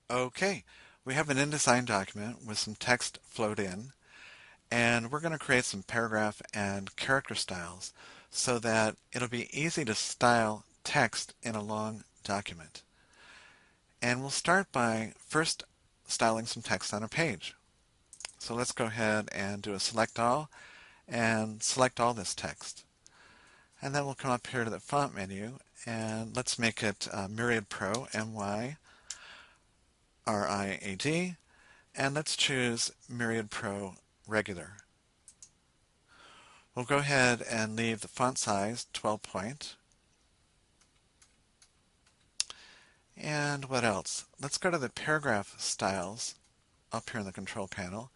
Okay, we have an InDesign document with some text flowed in, and we're going to create some paragraph and character styles so that it'll be easy to style text in a long document. And we'll start by first styling some text on a page. So let's go ahead and do a select all and select all this text. And then we'll come up here to the font menu and let's make it Myriad Pro, M-Y-R-I-A-D, and let's choose Myriad Pro Regular. We'll go ahead and leave the font size 12 point. And what else? Let's go to the paragraph styles up here in the control panel,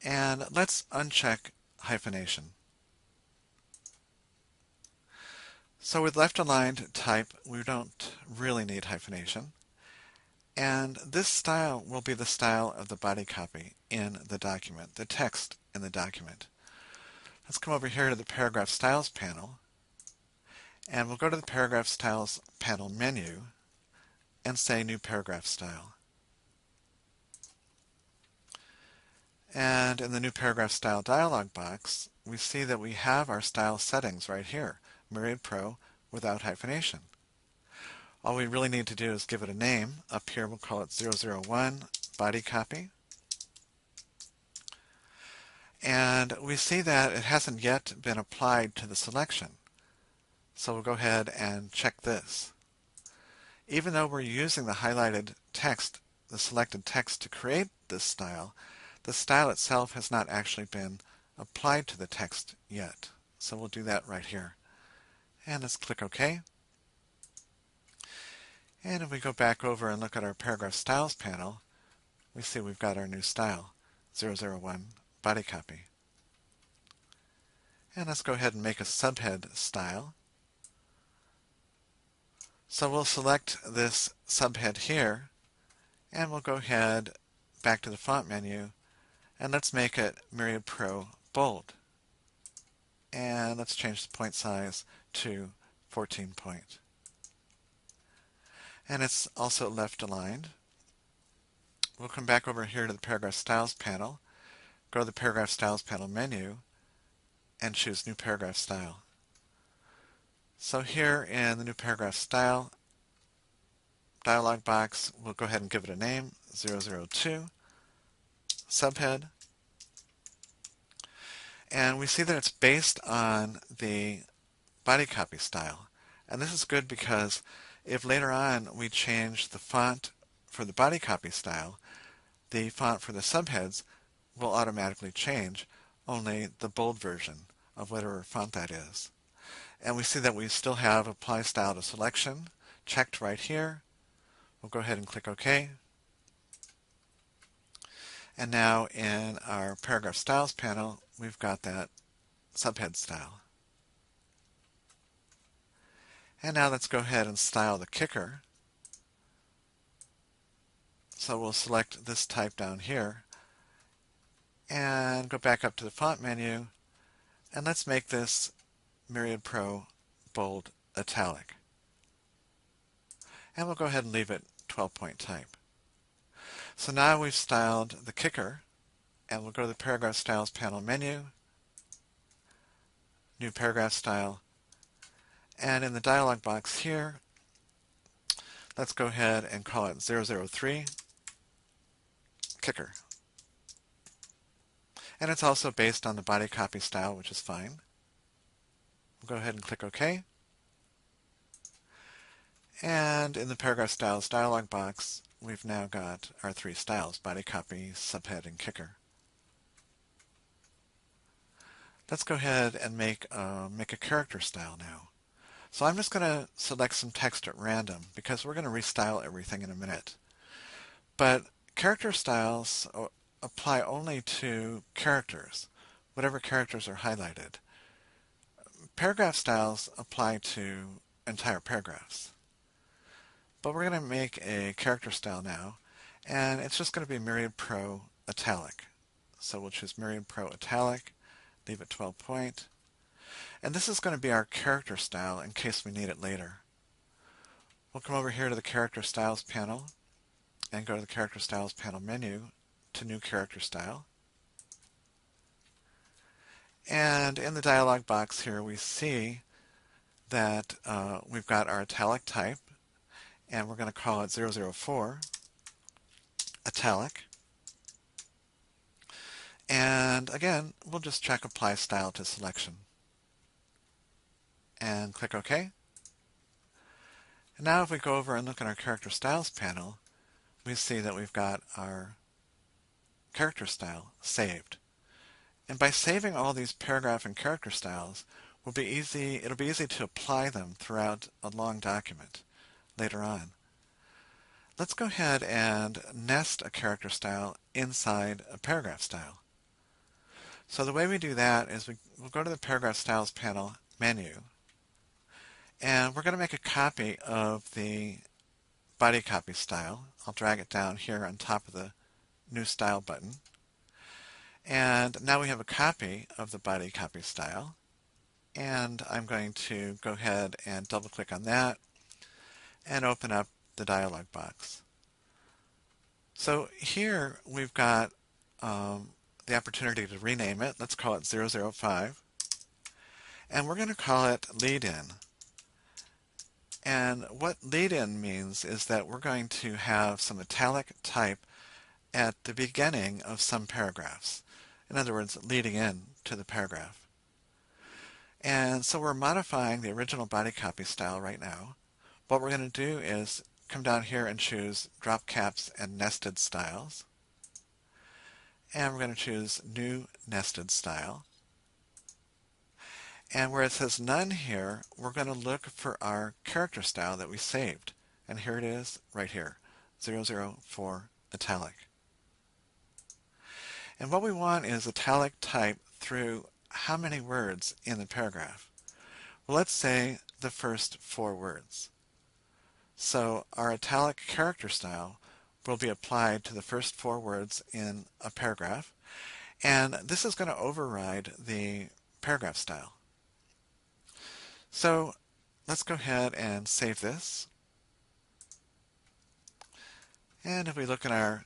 and let's uncheck hyphenation. So with left aligned type, we don't really need hyphenation. And this style will be the style of the body copy in the document, the text in the document. Let's come over here to the Paragraph Styles panel, and we'll go to the Paragraph Styles panel menu and say New Paragraph Style. And in the New Paragraph Style dialog box, we see that we have our style settings right here, Myriad Pro without hyphenation. All we really need to do is give it a name. Up here we'll call it 001 Body Copy. And we see that it hasn't yet been applied to the selection. So we'll go ahead and check this. Even though we're using the highlighted text, the selected text to create this style, the style itself has not actually been applied to the text yet. So we'll do that right here. And let's click OK. And if we go back over and look at our Paragraph Styles panel, we see we've got our new style, 001 Body Copy. And let's go ahead and make a subhead style. So we'll select this subhead here, and we'll go ahead back to the font menu, and let's make it Myriad Pro Bold. And let's change the point size to 14 point. And it's also left aligned. We'll come back over here to the Paragraph Styles panel, go to the Paragraph Styles panel menu, and choose New Paragraph Style. So here in the New Paragraph Style dialog box, we'll go ahead and give it a name, 002 Subhead. And we see that it's based on the body copy style. And this is good because if later on we change the font for the body copy style, the font for the subheads will automatically change, only the bold version of whatever font that is. And we see that we still have Apply Style to Selection checked right here. We'll go ahead and click OK. And now in our Paragraph Styles panel, we've got that subhead style. And now let's go ahead and style the kicker. So we'll select this type down here and go back up to the font menu, and let's make this Myriad Pro Bold Italic. And we'll go ahead and leave it 12-point type. So now we've styled the kicker, and we'll go to the Paragraph Styles panel menu, New Paragraph Style, and in the dialog box here, let's go ahead and call it 003 Kicker. And it's also based on the body copy style, which is fine. We'll go ahead and click OK. And in the Paragraph Styles dialog box, we've now got our three styles, body copy, subhead, and kicker. Let's go ahead and make a character style now. So I'm just going to select some text at random because we're going to restyle everything in a minute. But character styles apply only to characters, whatever characters are highlighted. Paragraph styles apply to entire paragraphs. But we're going to make a character style now, and it's just going to be Myriad Pro Italic. So we'll choose Myriad Pro Italic, leave it 12 point. And this is going to be our character style in case we need it later. We'll come over here to the Character Styles panel, and go to the Character Styles panel menu to New Character Style. And in the dialog box here, we see that we've got our italic type, and we're going to call it 004 italic. And again, we'll just check Apply Style to Selection. And click OK. And now if we go over and look at our Character Styles panel, we see that we've got our character style saved. And by saving all these paragraph and character styles, it'll be easy to apply them throughout a long document later on. Let's go ahead and nest a character style inside a paragraph style. So the way we do that is we'll go to the Paragraph Styles panel menu, and we're going to make a copy of the body copy style. I'll drag it down here on top of the New Style button. And now we have a copy of the body copy style. And I'm going to go ahead and double click on that and open up the dialog box. So here we've got the opportunity to rename it. Let's call it 005. And we're going to call it lead in. And what lead in means is that we're going to have some italic type at the beginning of some paragraphs. In other words, leading in to the paragraph. And so we're modifying the original body copy style right now. What we're going to do is come down here and choose Drop Caps and Nested Styles. And we're going to choose New Nested Style. And where it says None here, we're going to look for our character style that we saved. And here it is, right here, 004 italic. And what we want is italic type through how many words in the paragraph? Well, let's say the first 4 words. So our italic character style will be applied to the first 4 words in a paragraph, and this is going to override the paragraph style. So let's go ahead and save this. And if we look in our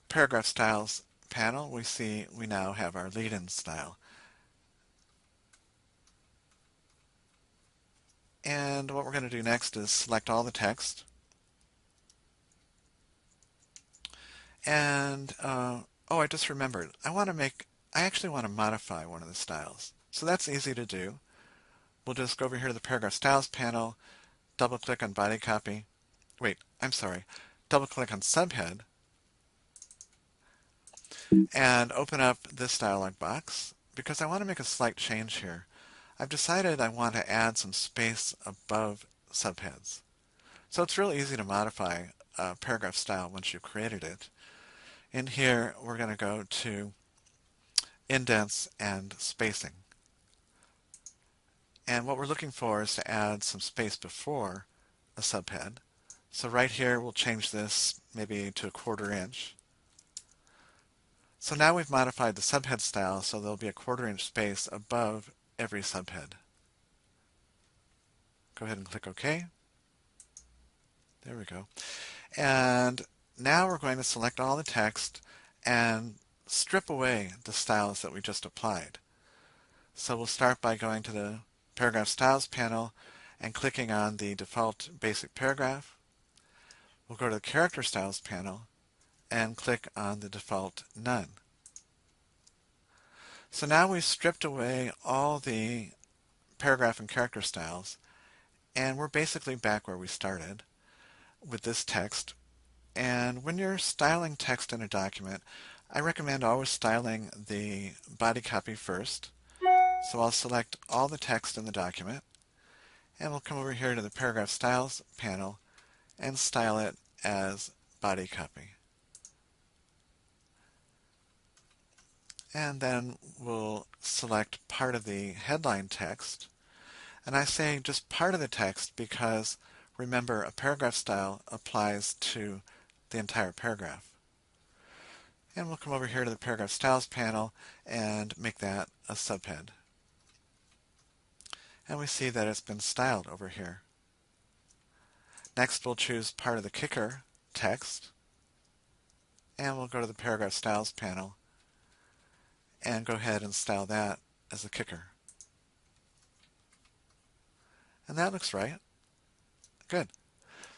paragraph styles panel, we see we now have our lead-in style. And what we're going to do next is select all the text. And, oh, I just remembered. I actually want to modify one of the styles. So that's easy to do. We'll just go over here to the Paragraph Styles panel, double-click on Body Copy. Wait, I'm sorry. Double-click on Subhead, and open up this dialog box because I want to make a slight change here. I've decided I want to add some space above subheads. So it's real easy to modify a paragraph style once you've created it. In here, we're going to go to Indents and Spacing. And what we're looking for is to add some space before a subhead. So right here, we'll change this maybe to 1/4 inch. So now we've modified the subhead style so there'll be a 1/4 inch space above every subhead. Go ahead and click OK. There we go. And now we're going to select all the text and strip away the styles that we just applied. So we'll start by going to the Paragraph Styles panel and clicking on the default basic paragraph. We'll go to the Character Styles panel and click on the default None. So now we've stripped away all the paragraph and character styles, and we're basically back where we started with this text. And when you're styling text in a document, I recommend always styling the body copy first. So I'll select all the text in the document, and we'll come over here to the Paragraph Styles panel and style it as body copy. And then we'll select part of the headline text. And I say just part of the text because, remember, a paragraph style applies to the entire paragraph. And we'll come over here to the Paragraph Styles panel and make that a subhead. And we see that it's been styled over here. Next, we'll choose part of the kicker text, and we'll go to the Paragraph Styles panel and go ahead and style that as a kicker. And that looks right. Good.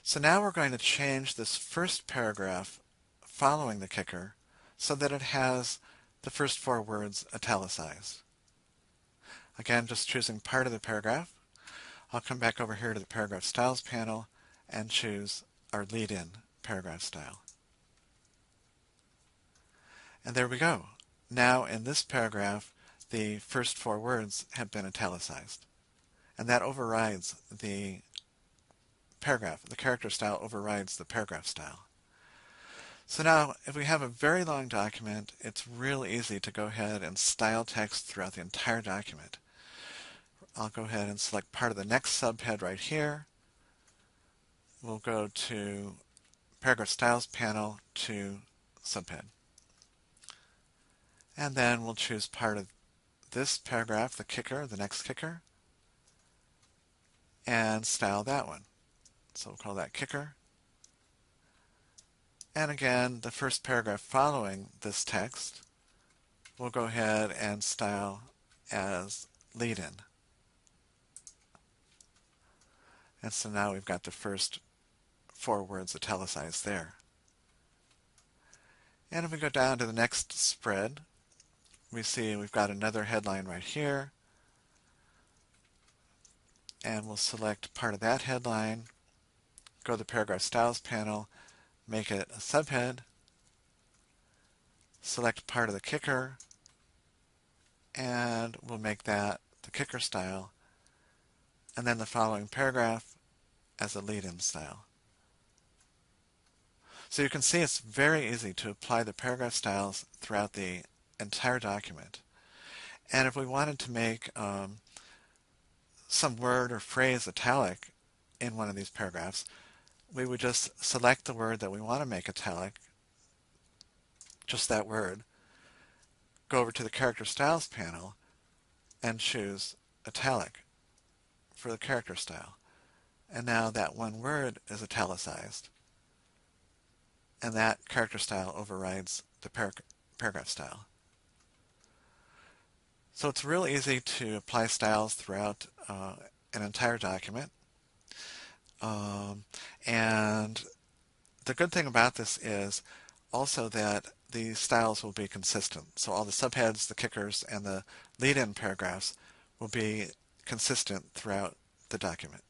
So now we're going to change this first paragraph following the kicker so that it has the first 4 words italicized. Again, just choosing part of the paragraph. I'll come back over here to the Paragraph Styles panel and choose our lead-in paragraph style. And there we go. Now in this paragraph, the first 4 words have been italicized. And that overrides the paragraph. The character style overrides the paragraph style. So now, if we have a very long document, it's real easy to go ahead and style text throughout the entire document. I'll go ahead and select part of the next subhead right here. We'll go to Paragraph Styles panel to subhead. And then we'll choose part of this paragraph, the kicker, the next kicker, and style that one. So we'll call that kicker. And again, the first paragraph following this text, we'll go ahead and style as lead-in. And so now we've got the first 4 words italicized there. And if we go down to the next spread, we see we've got another headline right here. And we'll select part of that headline, go to the Paragraph Styles panel, make it a subhead, select part of the kicker, and we'll make that the kicker style, and then the following paragraph as a lead-in style. So you can see it's very easy to apply the paragraph styles throughout the entire document. And if we wanted to make some word or phrase italic in one of these paragraphs, we would just select the word that we want to make italic, just that word, go over to the Character Styles panel, and choose italic for the character style. And now that one word is italicized, and that character style overrides the paragraph style. So it's real easy to apply styles throughout an entire document. And the good thing about this is also that the styles will be consistent. So all the subheads, the kickers, and the lead-in paragraphs will be consistent throughout the document.